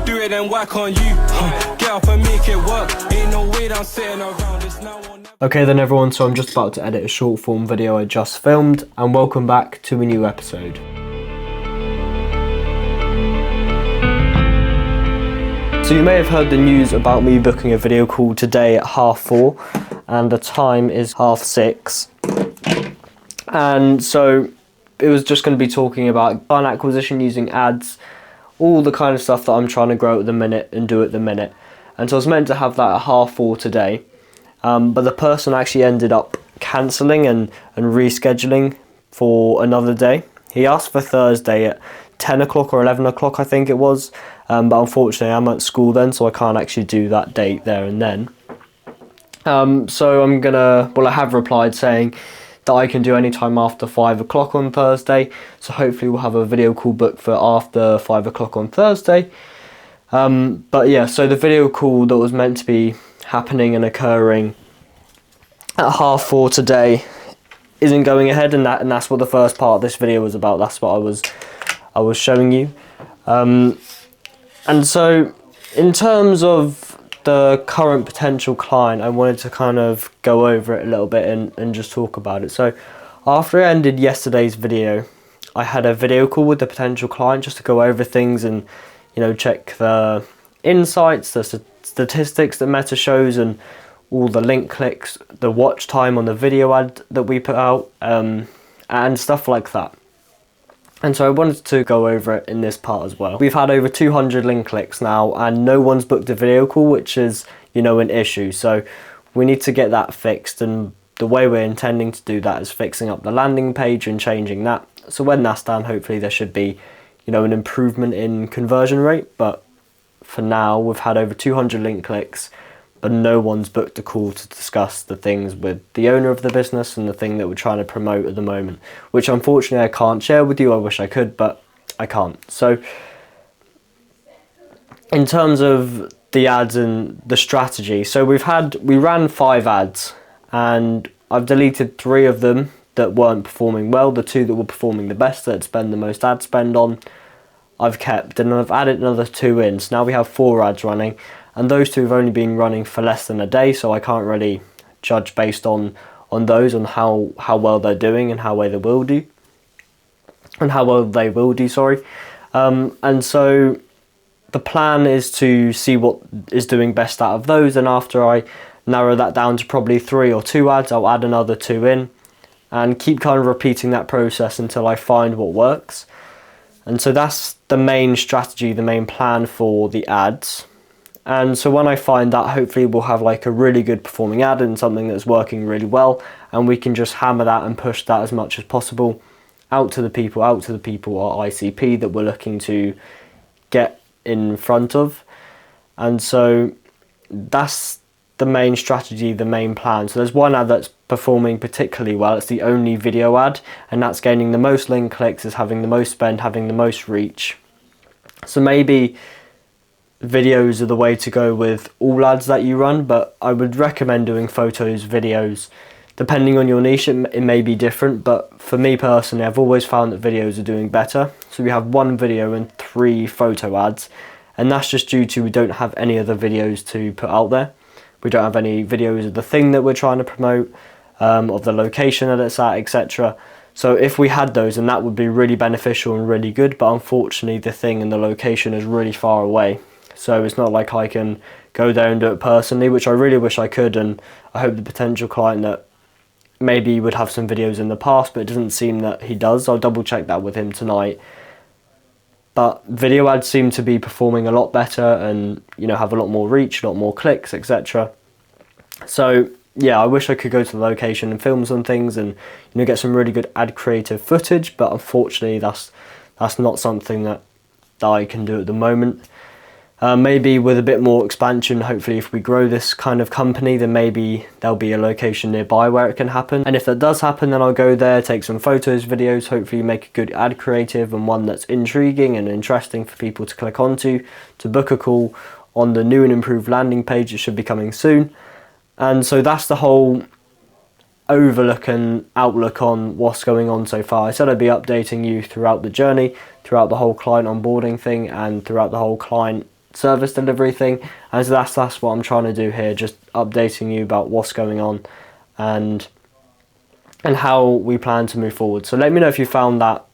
Do it and whack on you. Get up and make it work. Ain't no way I'm sitting around this now or never. Okay then everyone, so I'm just about to edit a short form video I just filmed, and welcome back to a new episode. So you may have heard the news about me booking a video call today at 4:30, and the time is 6:30. And so it was just going to be talking about client acquisition using ads, all the kind of stuff that I'm trying to grow at the minute and do at the minute. And so I was meant to have that at 4:30 today, but the person actually ended up cancelling and rescheduling for another day. He asked for Thursday at 10 o'clock or 11 o'clock, I think it was, but unfortunately I'm at school then, so I can't actually do that date there and then. So I have replied saying that I can do any time after 5 o'clock on Thursday, so hopefully we'll have a video call booked for after 5 o'clock on Thursday. But yeah, so the video call that was meant to be happening and occurring at 4:30 today isn't going ahead, and that's what the first part of this video was about. That's what I was showing you. And so in terms of the current potential client, I wanted to kind of go over it a little bit and just talk about it. So after I ended yesterday's video, I had a video call with the potential client just to go over things and, you know, check the insights, the statistics that Meta shows, and all the link clicks, the watch time on the video ad that we put out, and stuff like that. And so I wanted to go over it in this part as well. We've had over 200 link clicks now, and no one's booked a video call, which is, you know, an issue. So we need to get that fixed, and the way we're intending to do that is fixing up the landing page and changing that. So when that's done, hopefully there should be, you know, an improvement in conversion rate. But for now, we've had over 200 link clicks, but no one's booked a call to discuss the things with the owner of the business and the thing that we're trying to promote at the moment, which unfortunately I can't share with you. I wish I could, but I can't. So in terms of the ads and the strategy, so we ran 5 ads, and I've deleted 3 of them that weren't performing well. The 2 that were performing the best, that I'd spend the most ad spend on, I've kept, and I've added another 2 in. So now we have 4 ads running, and those 2 have only been running for less than a day, so I can't really judge based on those, on how well they're doing and how well they will do, sorry. And so the plan is to see what is doing best out of those, and after I narrow that down to probably 3 or 2 ads, I'll add another 2 in, and keep kind of repeating that process until I find what works. And so that's the main strategy, the main plan for the ads. And so when I find that, hopefully we'll have like a really good performing ad and something that's working really well, and we can just hammer that and push that as much as possible out to the people, our ICP that we're looking to get in front of. And so that's the main strategy, the main plan. So there's one ad that's performing particularly well. It's the only video ad, and that's gaining the most link clicks, is having the most spend, having the most reach. So maybe videos are the way to go with all ads that you run, but I would recommend doing photos, videos. Depending on your niche, it may be different, but for me personally, I've always found that videos are doing better. So we have 1 video and 3 photo ads, and that's just due to we don't have any other videos to put out there. We don't have any videos of the thing that we're trying to promote, of the location that it's at, etc. So if we had those, then that would be really beneficial and really good, but unfortunately the thing and the location is really far away. So it's not like I can go there and do it personally, which I really wish I could, and I hope the potential client that maybe would have some videos in the past, but it doesn't seem that he does. I'll double check that with him tonight. But video ads seem to be performing a lot better, and, you know, have a lot more reach, a lot more clicks, etc. So yeah, I wish I could go to the location and film some things and, you know, get some really good ad creative footage, but unfortunately that's not something that I can do at the moment. Maybe with a bit more expansion, hopefully if we grow this kind of company, then maybe there'll be a location nearby where it can happen. And if that does happen, then I'll go there, take some photos, videos, hopefully make a good ad creative and one that's intriguing and interesting for people to click onto, to book a call on the new and improved landing page. It should be coming soon. And so that's the whole overlook and outlook on what's going on so far. I said I'd be updating you throughout the journey, throughout the whole client onboarding thing, and throughout the whole client service delivery thing. And so that's what I'm trying to do here, just updating you about what's going on and how we plan to move forward. So let me know if you found that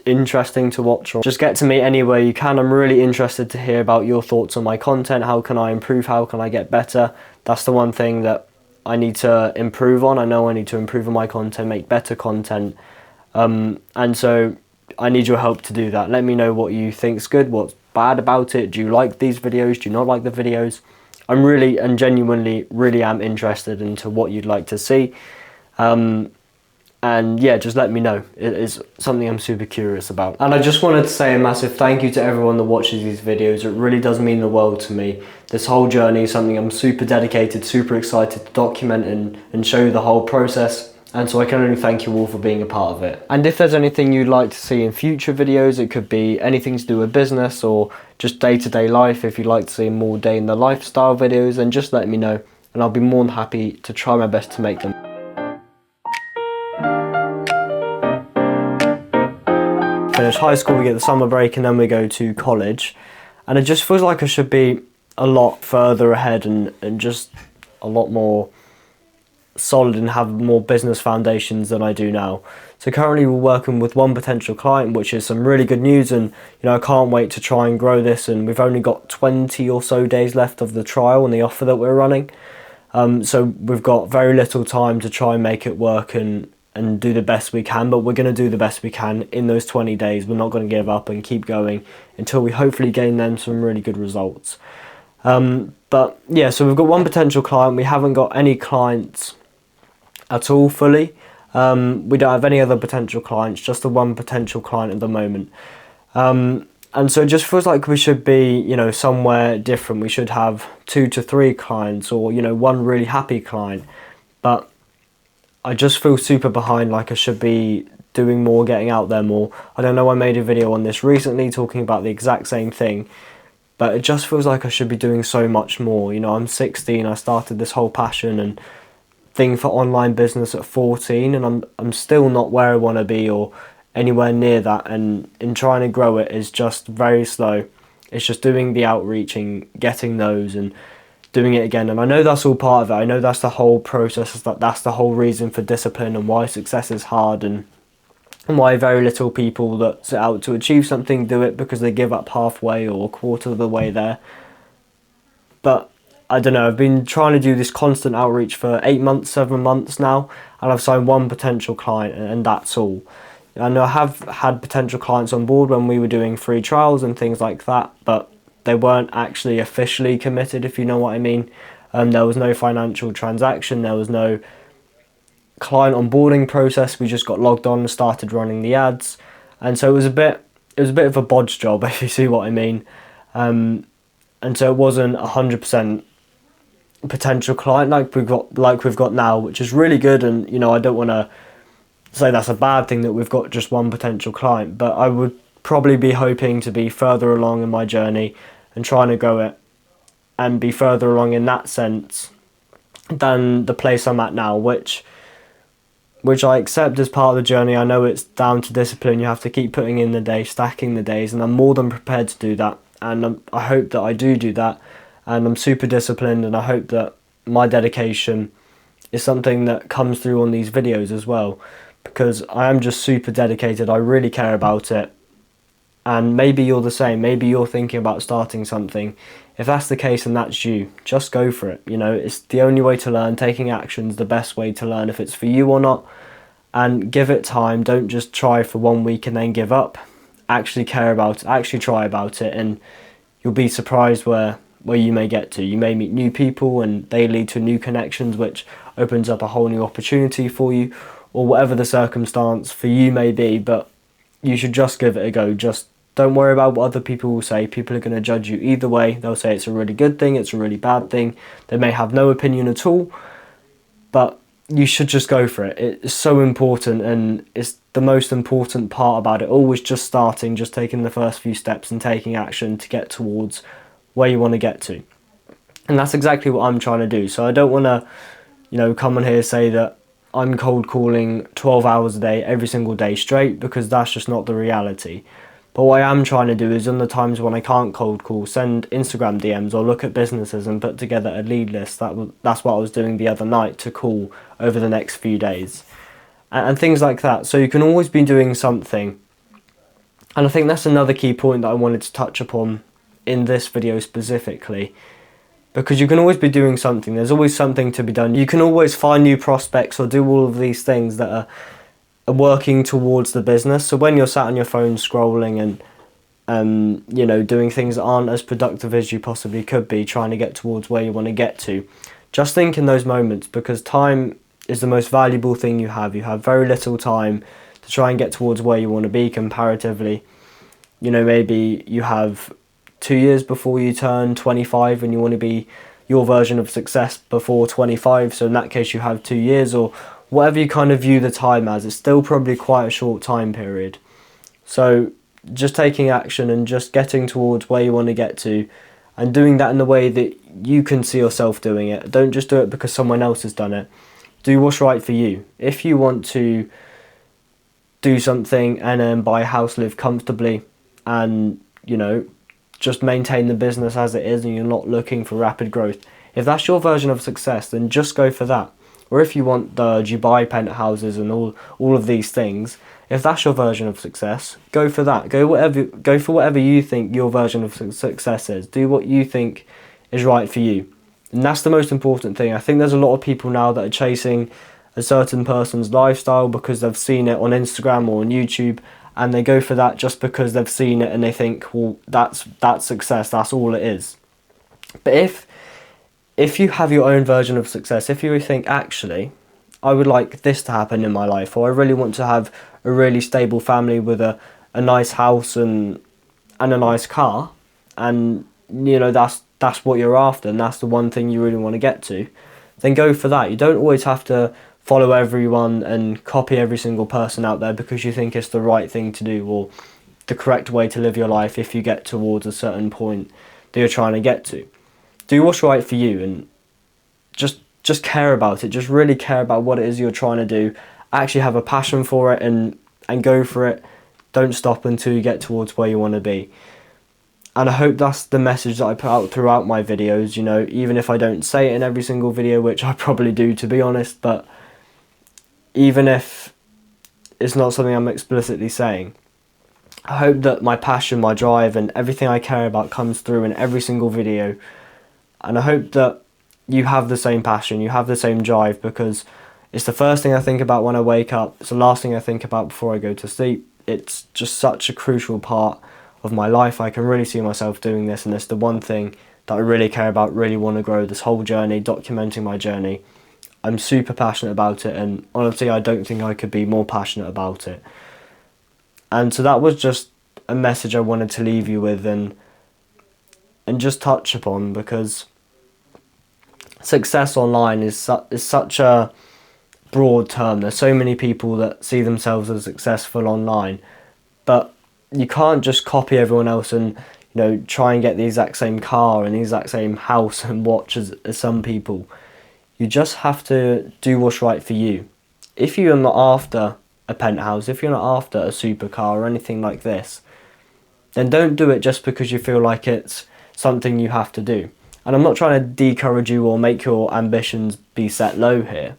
interesting to watch, or just get to me any way you can. I'm really interested to hear about your thoughts on my content. How can I improve? How can I get better? That's the one thing that I need to improve on. I know I need to improve on my content, make better content, and so I need your help to do that. Let me know what you think's good, what's bad about it. Do you like these videos? Do you not like the videos? I'm really and genuinely really am interested into what you'd like to see. And yeah, just let me know. It is something I'm super curious about. And I just wanted to say a massive thank you to everyone that watches these videos. It really does mean the world to me. This whole journey is something I'm super dedicated, super excited to document and show you the whole process. And so I can only thank you all for being a part of it. And if there's anything you'd like to see in future videos, it could be anything to do with business or just day-to-day life. If you'd like to see more day in the lifestyle videos, then just let me know and I'll be more than happy to try my best to make them. Finish high school, we get the summer break, and then we go to college, and it just feels like I should be a lot further ahead and just a lot more solid and have more business foundations than I do now. So currently we're working with one potential client, which is some really good news, and I can't wait to try and grow this. And we've only got 20 or so days left of the trial and the offer that we're running, so we've got very little time to try and make it work and do the best we can, but we're going to do the best we can in those 20 days. We're not going to give up and keep going until we hopefully gain them some really good results. But yeah, so we've got one potential client. We haven't got any clients at all fully. We don't have any other potential clients, just the one potential client at the moment. And so it just feels like we should be, somewhere different. We should have 2 to 3 clients, or, one really happy client. But I just feel super behind, like I should be doing more, getting out there more. I don't know, I made a video on this recently talking about the exact same thing, but it just feels like I should be doing so much more. I'm 16, I started this whole passion and thing for online business at 14, and I'm still not where I want to be or anywhere near that, and in trying to grow it is just very slow. It's just doing the outreaching, getting those and doing it again. And I know that's all part of it. I know that's the whole process, that's the whole reason for discipline and why success is hard, and why very little people that set out to achieve something do it because they give up halfway or a quarter of the way there. But I don't know, I've been trying to do this constant outreach for 8 months, 7 months now, and I've signed one potential client, and that's all. I know I have had potential clients on board when we were doing free trials and things like that, but they weren't actually officially committed, if you know what I mean. There was no financial transaction, there was no client onboarding process. We just got logged on and started running the ads, and so it was a bit of a bodge job, if you see what I mean. And so it wasn't 100% potential client like we've got now, which is really good. And I don't want to say that's a bad thing that we've got just one potential client, but I would probably be hoping to be further along in my journey and trying to grow it and be further along in that sense than the place I'm at now, which I accept as part of the journey. I know it's down to discipline. You have to keep putting in the day, stacking the days, and I'm more than prepared to do that, and I hope that I do that, and I'm super disciplined, and I hope that my dedication is something that comes through on these videos as well, because I am just super dedicated. I really care about it. And maybe you're the same. Maybe you're thinking about starting something. If that's the case and that's you, just go for it. It's the only way to learn. Taking action's the best way to learn if it's for you or not. And give it time. Don't just try for 1 week and then give up. Actually care about it. Actually try about it, and you'll be surprised where you may get to. You may meet new people and they lead to new connections, which opens up a whole new opportunity for you, or whatever the circumstance for you may be. But you should just give it a go. Just don't worry about what other people will say. People are going to judge you either way. They'll say it's a really good thing, it's a really bad thing. They may have no opinion at all, but you should just go for it. It's so important, and it's the most important part about it. Always just starting, just taking the first few steps and taking action to get towards where you want to get to. And that's exactly what I'm trying to do. So I don't want to, come on here and say that I'm cold calling 12 hours a day, every single day straight, because that's just not the reality. But what I am trying to do is, on the times when I can't cold call, send Instagram DMs or look at businesses and put together a lead list. That's what I was doing the other night to call over the next few days. And things like that. So you can always be doing something. And I think that's another key point that I wanted to touch upon in this video specifically. Because you can always be doing something. There's always something to be done. You can always find new prospects or do all of these things that are working towards the business. So when you're sat on your phone scrolling and you know, doing things that aren't as productive as you possibly could be, trying to get towards where you want to get to, just think in those moments, because time is the most valuable thing you have. You have very little time to try and get towards where you want to be comparatively. You know, maybe you have 2 years before you turn 25 and you want to be your version of success before 25, so in that case you have 2 years, or whatever you kind of view the time as. It's still probably quite a short time period. So just taking action and just getting towards where you want to get to, and doing that in the way that you can see yourself doing it. Don't just do it because someone else has done it. Do what's right for you. If you want to do something and then buy a house, live comfortably, and you know, just maintain the business as it is, and you're not looking for rapid growth, if that's your version of success, then just go for that. Or if you want the Dubai penthouses and all of these things, if that's your version of success, go for that. Go for whatever you think your version of success is. Do what you think is right for you. And that's the most important thing. I think there's a lot of people now that are chasing a certain person's lifestyle because they've seen it on Instagram or on YouTube, and they go for that just because they've seen it and they think, well, that's success, that's all it is. But if you have your own version of success, if you think, actually, I would like this to happen in my life, or I really want to have a really stable family with a nice house and a nice car, and you know, that's what you're after, and that's the one thing you really want to get to, then go for that. You don't always have to follow everyone and copy every single person out there because you think it's the right thing to do or the correct way to live your life if you get towards a certain point that you're trying to get to. Do what's right for you, and just care about it. Just really care about what it is you're trying to do. Actually have a passion for it and go for it. Don't stop until you get towards where you want to be. And I hope that's the message that I put out throughout my videos, you know, even if I don't say it in every single video, which I probably do, to be honest, but even if it's not something I'm explicitly saying, I hope that my passion, my drive, and everything I care about comes through in every single video. And I hope that you have the same passion, you have the same drive, because it's the first thing I think about when I wake up. It's the last thing I think about before I go to sleep. It's just such a crucial part of my life. I can really see myself doing this, and it's the one thing that I really care about, really want to grow this whole journey, documenting my journey. I'm super passionate about it, and honestly I don't think I could be more passionate about it. And so that was just a message I wanted to leave you with and just touch upon, because success online is such a broad term. There's so many people that see themselves as successful online, but you can't just copy everyone else and, you know, try and get the exact same car and the exact same house and watch as some people. You just have to do what's right for you. If you're not after a penthouse, if you're not after a supercar or anything like this, then don't do it just because you feel like it's something you have to do. And I'm not trying to discourage you or make your ambitions be set low here.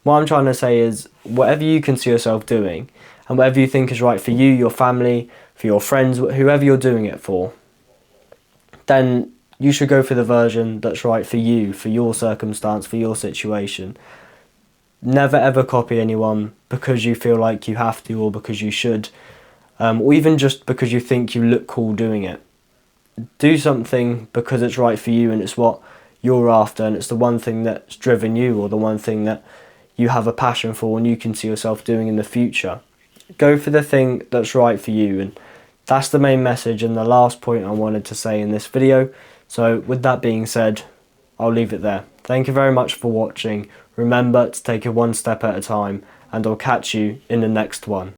What I'm trying to say is, whatever you can see yourself doing, and whatever you think is right for you, your family, for your friends, whoever you're doing it for, then you should go for the version that's right for you, for your circumstance, for your situation. Never ever copy anyone because you feel like you have to, or because you should, or even just because you think you look cool doing it. Do something because it's right for you and it's what you're after, and it's the one thing that's driven you, or the one thing that you have a passion for and you can see yourself doing in the future. Go for the thing that's right for you, and that's the main message and the last point I wanted to say in this video. So with that being said, I'll leave it there. Thank you very much for watching. Remember to take it one step at a time, and I'll catch you in the next one.